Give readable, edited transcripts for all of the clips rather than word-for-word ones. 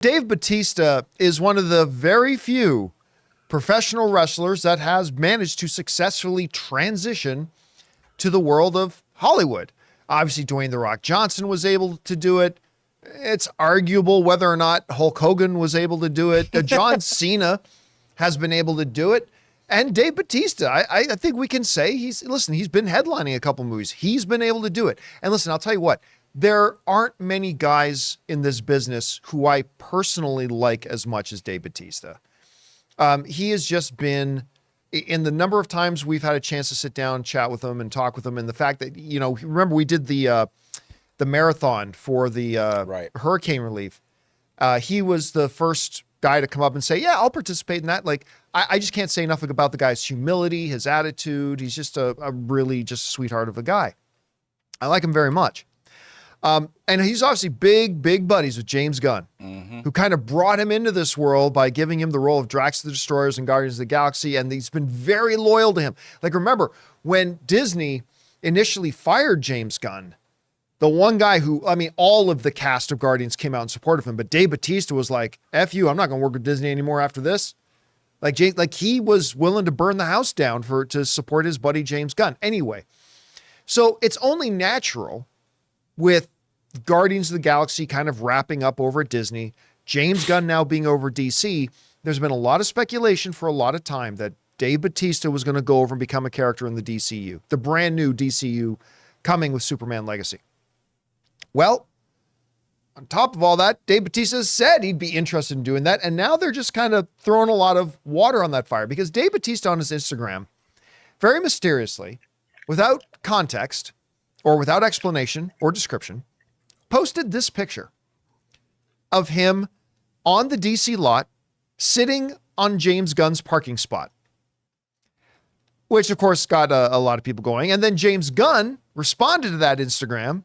Dave Batista is one of the very few professional wrestlers that has managed to successfully transition to the world of Hollywood. Obviously, Dwayne "The Rock" Johnson was able to do it. It's arguable whether or not Hulk Hogan was able to do it. John Cena has been able to do it. And Dave Batista, I think we can say he's been headlining a couple movies. He's been able to do it. And listen, I'll tell you what, there aren't many guys in this business who I personally like as much as Dave Batista. He has just been, in the number of times we've had a chance to sit down, chat with him and talk with him, and the fact that, remember we did the marathon for the hurricane relief. He was the first guy to come up and say, yeah, I'll participate in that. Like, I just can't say enough about the guy's humility, his attitude. He's just a really just sweetheart of a guy. I like him very much. And he's obviously big buddies with James Gunn, who kind of brought him into this world by giving him the role of Drax the Destroyers and Guardians of the Galaxy. And he's been very loyal to him. Like, remember when Disney initially fired James Gunn, the one guy who, all of the cast of Guardians came out in support of him, but Dave Batista was like, F you, I'm not going to work with Disney anymore after this. Like he was willing to burn the house down to support his buddy James Gunn. Anyway, so it's only natural with Guardians of the Galaxy kind of wrapping up over at Disney, James Gunn now being over DC, there's been a lot of speculation for a lot of time that Dave Batista was going to go over and become a character in the DCU, the brand new DCU coming with Superman Legacy. Well, on top of all that, Dave Batista said he'd be interested in doing that, and now they're just kind of throwing a lot of water on that fire because Dave Batista on his Instagram, very mysteriously, without context or without explanation or description, posted this picture of him on the DC lot sitting on James Gunn's parking spot, which of course got a lot of people going. And then James Gunn responded to that Instagram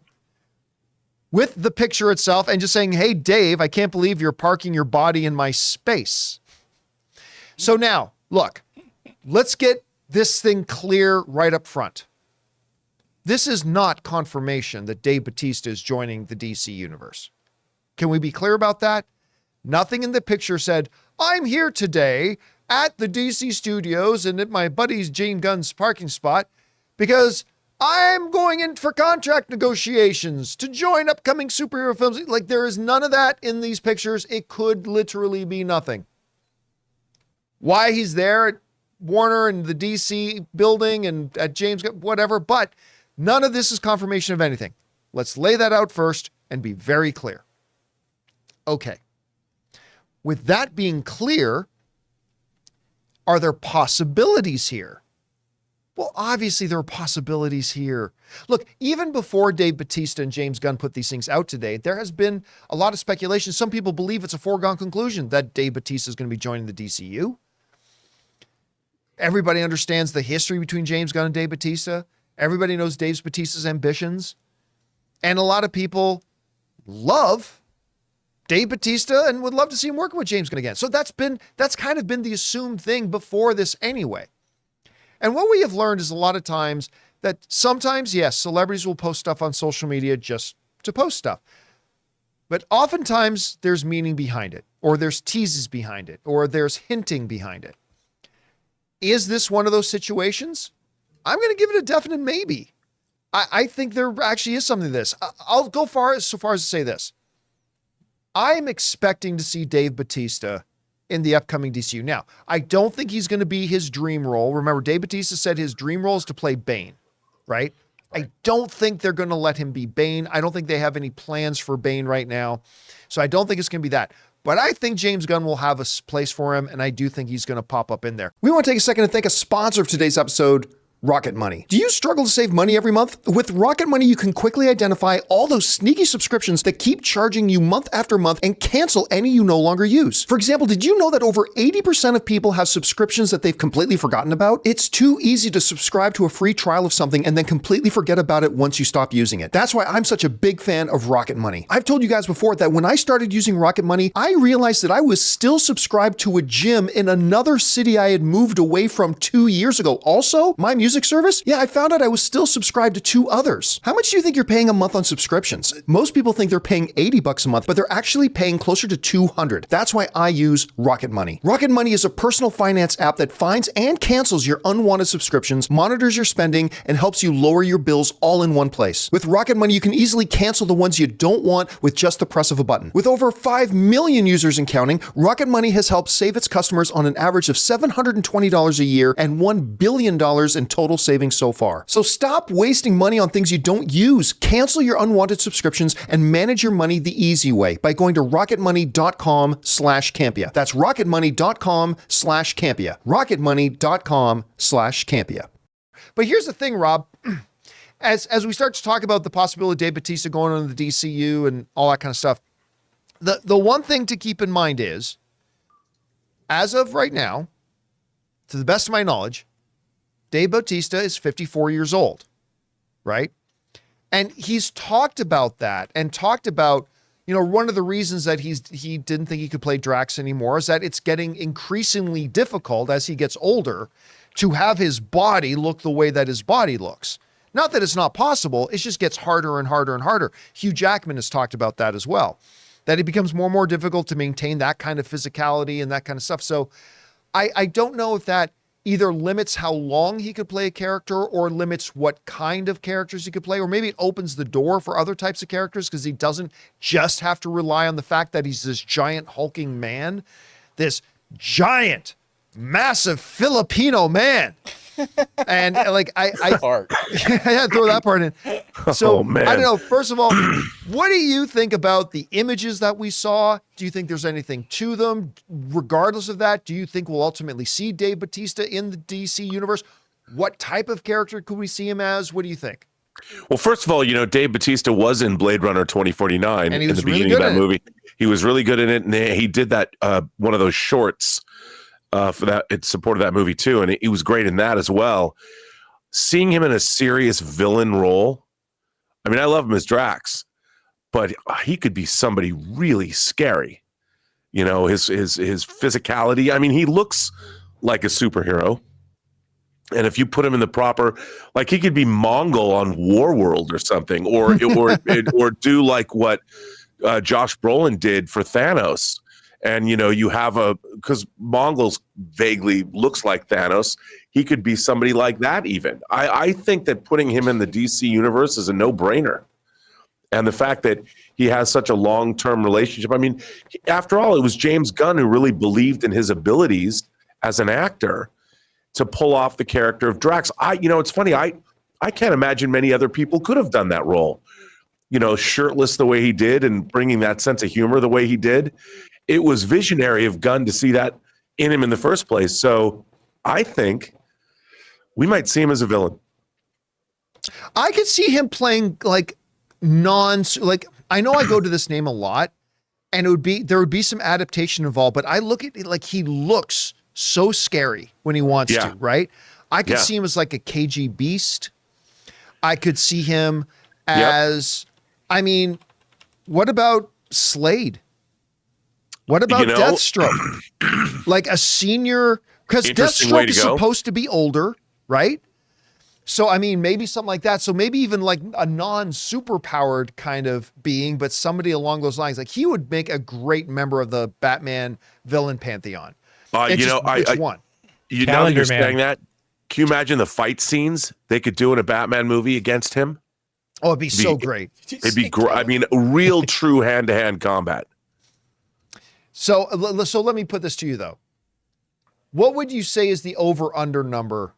with the picture itself and just saying, hey, Dave, I can't believe you're parking your body in my space. So now, look, let's get this thing clear right up front. This is not confirmation that Dave Batista is joining the DC universe. Can we be clear about that? Nothing in the picture said, I'm here today at the DC studios and at my buddy's James Gunn's parking spot because I'm going in for contract negotiations to join upcoming superhero films. Like, there is none of that in these pictures. It could literally be nothing. Why he's there at Warner and the DC building and at James Gunn, whatever, but none of this is confirmation of anything. Let's lay that out first and be very clear. Okay. With that being clear, are there possibilities here? Well, obviously there are possibilities here. Look, even before Dave Batista and James Gunn put these things out today, there has been a lot of speculation. Some people believe it's a foregone conclusion that Dave Batista is going to be joining the DCU. Everybody understands the history between James Gunn and Dave Batista. Everybody knows Dave Batista's ambitions. And a lot of people love Dave Batista and would love to see him working with James Gunn again. So that's kind of been the assumed thing before this anyway. And what we have learned is a lot of times that sometimes, yes, celebrities will post stuff on social media just to post stuff. But oftentimes there's meaning behind it, or there's teases behind it, or there's hinting behind it. Is this one of those situations? I'm going to give it a definite maybe. I think there actually is something to this. I'll go so far as to say this. I'm expecting to see Dave Batista in the upcoming DCU. Now, I don't think he's going to be his dream role. Remember, Dave Batista said his dream role is to play Bane, right? I don't think they're going to let him be Bane. I don't think they have any plans for Bane right now. So I don't think it's going to be that. But I think James Gunn will have a place for him, and I do think he's going to pop up in there. We want to take a second to thank a sponsor of today's episode, Rocket Money. Do you struggle to save money every month? With Rocket Money, you can quickly identify all those sneaky subscriptions that keep charging you month after month and cancel any you no longer use. For example, did you know that over 80% of people have subscriptions that they've completely forgotten about? It's too easy to subscribe to a free trial of something and then completely forget about it once you stop using it. That's why I'm such a big fan of Rocket Money. I've told you guys before that when I started using Rocket Money, I realized that I was still subscribed to a gym in another city I had moved away from 2 years ago. Also, my music music service? Yeah, I found out I was still subscribed to 2 others. How much do you think you're paying a month on subscriptions? Most people think they're paying $80 a month, but they're actually paying closer to $200. That's why I use Rocket Money. Rocket Money is a personal finance app that finds and cancels your unwanted subscriptions, monitors your spending, and helps you lower your bills all in one place. With Rocket Money, you can easily cancel the ones you don't want with just the press of a button. With over 5 million users and counting, Rocket Money has helped save its customers on an average of $720 a year and $1 billion in total savings so far. So stop wasting money on things you don't use. Cancel your unwanted subscriptions and manage your money the easy way by going to rocketmoney.com/Campea. That's rocketmoney.com/Campea. rocketmoney.com/Campea. But here's the thing, Rob. As we start to talk about the possibility of Dave Batista going on the DCU and all that kind of stuff, the one thing to keep in mind is, as of right now, to the best of my knowledge, Dave Bautista is 54 years old, right? And he's talked about that and talked about, one of the reasons that he didn't think he could play Drax anymore is that it's getting increasingly difficult as he gets older to have his body look the way that his body looks. Not that it's not possible, it just gets harder and harder and harder. Hugh Jackman has talked about that as well, that it becomes more and more difficult to maintain that kind of physicality and that kind of stuff. So I don't know if that either limits how long he could play a character or limits what kind of characters he could play, or maybe it opens the door for other types of characters because he doesn't just have to rely on the fact that he's this giant hulking man, this giant, massive Filipino man. And like I part. yeah, throw that part in. So man. I don't know. First of all, what do you think about the images that we saw? Do you think there's anything to them? Regardless of that, do you think we'll ultimately see Dave Bautista in the DC universe? What type of character could we see him as? What do you think? Well, first of all, Dave Bautista was in Blade Runner 2049 And he in was the really beginning of good that in it. movie. He was really good in it, and he did that one of those shorts for that. It supported that movie too, and he was great in that as well. Seeing him in a serious villain role, I mean, I love him as Drax, but he could be somebody really scary. His physicality. I mean, he looks like a superhero, and if you put him in the proper, like he could be Mongol on Warworld or something, or do like what Josh Brolin did for Thanos. And, you have because Mongols vaguely looks like Thanos. He could be somebody like that even. I think that putting him in the DC universe is a no-brainer. And the fact that he has such a long-term relationship. I mean, after all, it was James Gunn who really believed in his abilities as an actor to pull off the character of Drax. It's funny. I can't imagine many other people could have done that role. Shirtless the way he did and bringing that sense of humor the way he did. It was visionary of Gunn to see that in him in the first place. So I think we might see him as a villain. I could see him playing like I know I go to this name a lot, and there would be some adaptation involved, but I look at it like he looks so scary when he wants to, right? I could see him as like a cagey beast. I could see him as, I mean, what about Slade? What about Deathstroke? Like a senior, because Deathstroke is supposed to be older, right? So, I mean, maybe something like that. So maybe even like a non-superpowered kind of being, but somebody along those lines. Like he would make a great member of the Batman villain pantheon. Which one? Now that you're saying that, can you imagine the fight scenes they could do in a Batman movie against him? Oh, it'd be so great. It'd be great. I mean, real true hand-to-hand combat. So let me put this to you, though. What would you say is the over-under number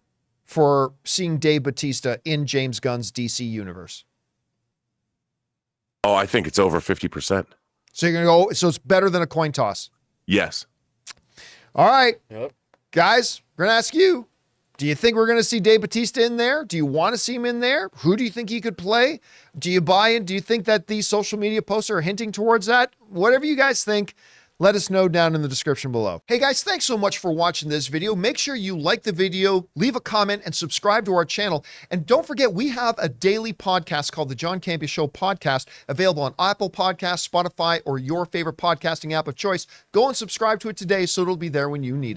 for seeing Dave Bautista in James Gunn's DC universe? Oh, I think it's over 50%. So you're going to go, so it's better than a coin toss? Yes. All right. Yep. Guys, we're going to ask you, do you think we're going to see Dave Bautista in there? Do you want to see him in there? Who do you think he could play? Do you buy in? Do you think that these social media posts are hinting towards that? Whatever you guys think, let us know down in the description below. Hey guys, thanks so much for watching this video. Make sure you like the video, leave a comment, and subscribe to our channel. And don't forget, we have a daily podcast called the John Campea Show podcast, available on Apple Podcasts, Spotify, or your favorite podcasting app of choice. Go and subscribe to it today so it'll be there when you need it.